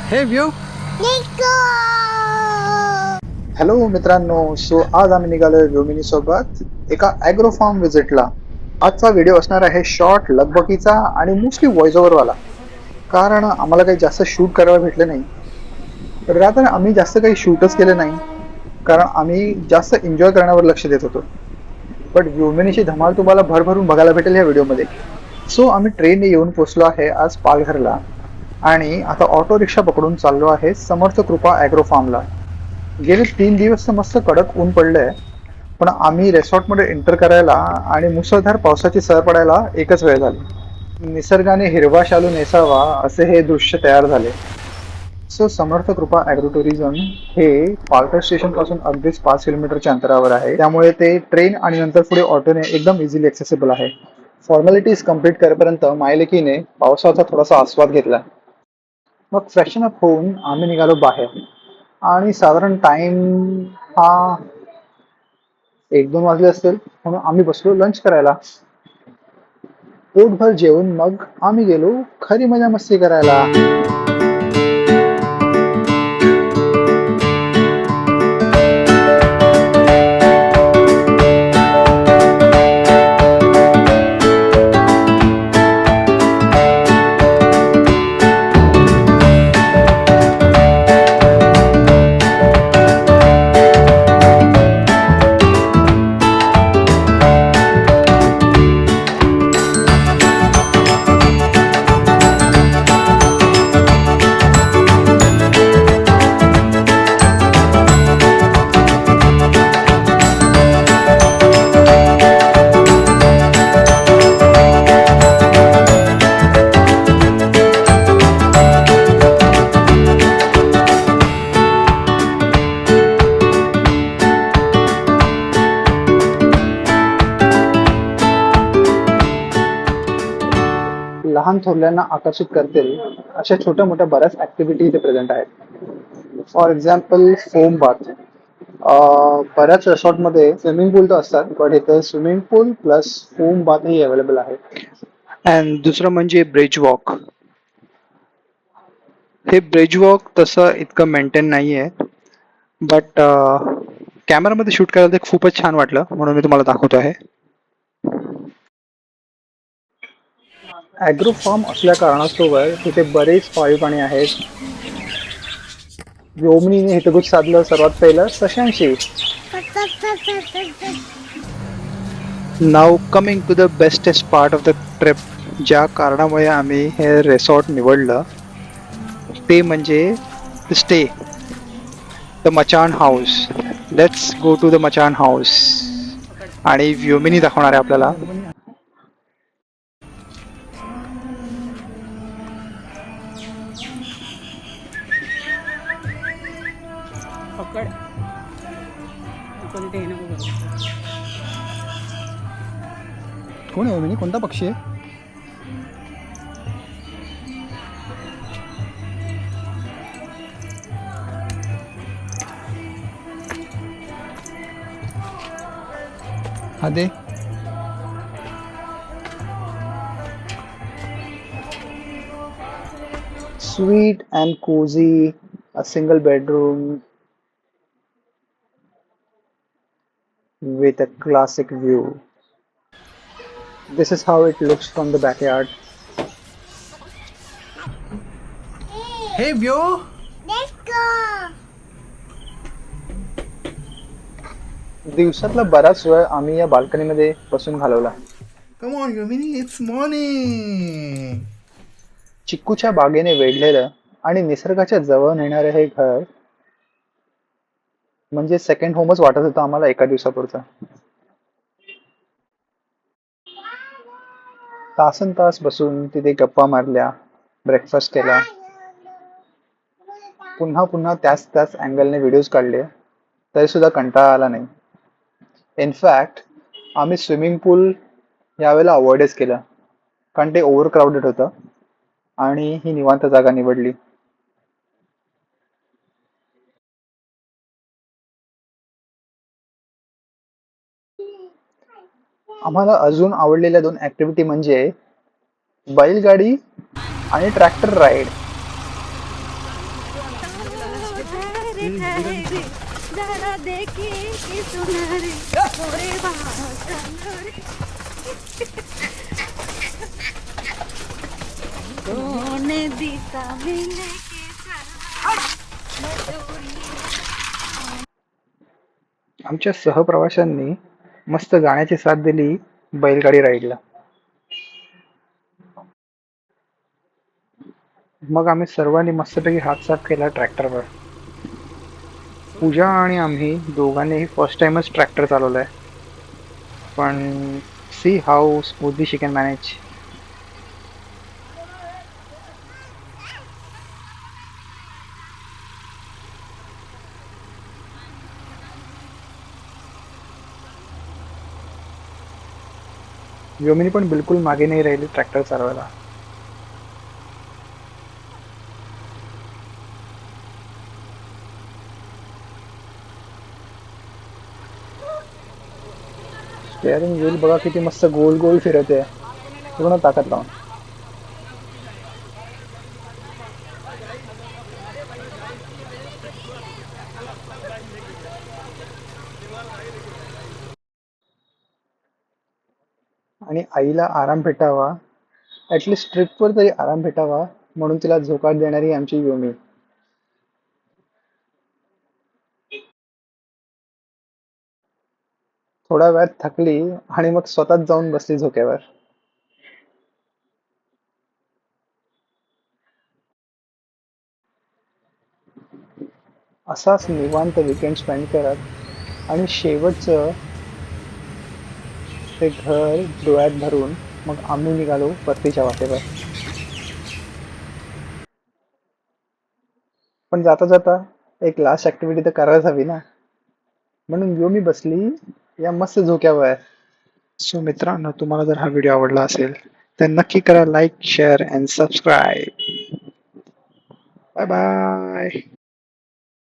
हे view. Hello मित्रांनो, so आज आम्ही निघालोय व्योमिनी सोबत एका ॲग्रो फार्म व्हिजिटला. आजचा व्हिडिओ असणार आहे शॉर्ट लगबगीचा आणि मोस्टली व्हॉइस ओव्हर वाला, कारण आम्हाला काही जास्त शूट करायला भेटले नाही. तर रात्र आम्ही जास्त काही शूटच केले नाही, कारण आम्ही जास्त एन्जॉय करण्यावर लक्ष देत होतो. बट व्योमिनीची धमाल तुम्हाला भरभरून बघायला भेटेल या व्हिडिओमध्ये. सो आम्ही ट्रेनने येऊन पोचलो आहे आज पालघरला आणि आता ऑटो रिक्षा पकडून चाललो आहे समर्थ कृपा ॲग्रो फार्मला. गेले 3 दिवस तर मस्त कडक ऊन पडलंय, पण आम्ही रेसॉर्टमध्ये एंटर करायला आणि मुसळधार पावसाची सर पडायला एकच वेळ झाली. निसर्गाने हिरवा शालू नेसावा असे हे दृश्य तयार झाले. सो समर्थ कृपा ॲग्रो टुरिझम हे पालघर स्टेशन पासून अगदीच 5 किलोमीटरच्या अंतरावर आहे, त्यामुळे ते ट्रेन आणि नंतर पुढे ऑटोने एकदम इझिली ॲक्सेसिबल आहे. फॉर्मॅलिटीज कम्प्लीट करेपर्यंत मायलेकीने पावसाचा थोडासा आस्वाद घेतला. मग फ्रेशन अप होऊन आम्ही निघालो बाहेर आणि साधारण टाइम हा 1-2 वाजले असतील, म्हणून आम्ही बसलो लंच करायला. पोटभर जेवून मग आम्ही गेलो खरी मजा मस्ती करायला. लहान थोरल्यांना आकर्षित करतील अशा छोट्या मोठ्या बऱ्याच ऍक्टिव्हिटी इथे प्रेझेंट आहेत. For example foam bath. बऱ्याच रिसॉर्टमध्ये स्विमिंग पूल तर असतात, पण इथे स्विमिंग पूल प्लस फोम बाथही अवेलेबल आहे. अँड दुसरं म्हणजे ब्रिज वॉक. हे ब्रिज वॉक तसं इतकं मेंटेन नाही आहे, बट कॅमेरामध्ये शूट करायला ते खूपच छान वाटलं, म्हणून मी तुम्हाला दाखवतो आहे. ॲग्रो फार्म असल्या कारणास्तव तिथे बरेच पाळीव प्राणी आहेत. व्योमिनीने हितगुज साधलं सर्वात पहिलं सशांशी. Now coming to the bestest part of the trip. ज्या कारणामुळे आम्ही हे रिसॉर्ट निवडलं ते म्हणजे stay, the Machan house. Let's go to the Machan house. आणि व्योमिनी दाखवणार आहे आपल्याला. पकड. कोणते नको करू. कोण आहे व्योमिनी? कोणता पक्षी आहे? हा दे. Sweet and cozy, a single bedroom with a classic view. This is how it looks from the backyard. हे व्ह्यू. दिवसातला बराच वेळ आम्ही या बाल्कनीमध्ये बसून घालवला. Come on Vyomini, it's morning. चिक्कूच्या बागेने वेढलेलं आणि निसर्गाच्या जवळ नेणारे हे घर म्हणजे सेकंड होमच वाटत होतं आम्हाला एका दिवसापुरतं. तासन तास बसून तिथे गप्पा मारल्या, ब्रेकफास्ट केला, पुन्हा पुन्हा त्याच अँगलने व्हिडिओज काढले, तरी सुद्धा कंटाळा आला नाही. इनफॅक्ट आम्ही स्विमिंग पूल यावेळेला अवॉइडच केलं, कारण ते ओव्हर क्राऊडेड होतं आणि ही निवांत जागा निवडली. आम्हाला अजून आवडलेल्या 2 ऍक्टिव्हिटी म्हणजे बैलगाडी आणि ट्रॅक्टर राईड. ठहरे ठहरे जरा देखी कि सुनहरे मोरे बादल कौन दिशा में लेके चला आमच्या सहप्रवाशांनी मस्त गाण्याची साथ दिली बैलगाडी राईडला. मग आम्ही सर्वांनी मस्तपैकी हात साफ केला ट्रॅक्टरवर. पूजा आणि आम्ही दोघांनीही फर्स्ट टाइमच ट्रॅक्टर चालवलाय, पण see how smoothly she can manage. Vyomini पण बिलकुल मागे नाही राहिली ट्रॅक्टर चालवायला. स्टेअरिंग व्हील बघा किती मस्त गोल गोल फिरते पूर्ण ताकद लावून. आणि आईला आराम भेटावा, ऍटलिस्ट ट्रिपवर तरी आराम भेटावा म्हणून तिला झोकाट देणारी आमची योमी. थोड्या वेळात थकली आणि मग स्वतःच जाऊन बसली झोक्यावर. असाच निवांत विकेंड स्पेंड करत आणि शेवटचं ते घर डोळ्यात भरून मग आम्ही निघालो परतीच्या वाटेवर. पण जाता जाता एक लास्ट ऍक्टिव्हिटी तर करायलाच हवी ना, म्हणून योमी बसली या मस्त झोक्यावर. सो मित्रांनो, तुम्हाला जर हा व्हिडिओ आवडला असेल तर नक्की करा like, share and subscribe. Bye bye.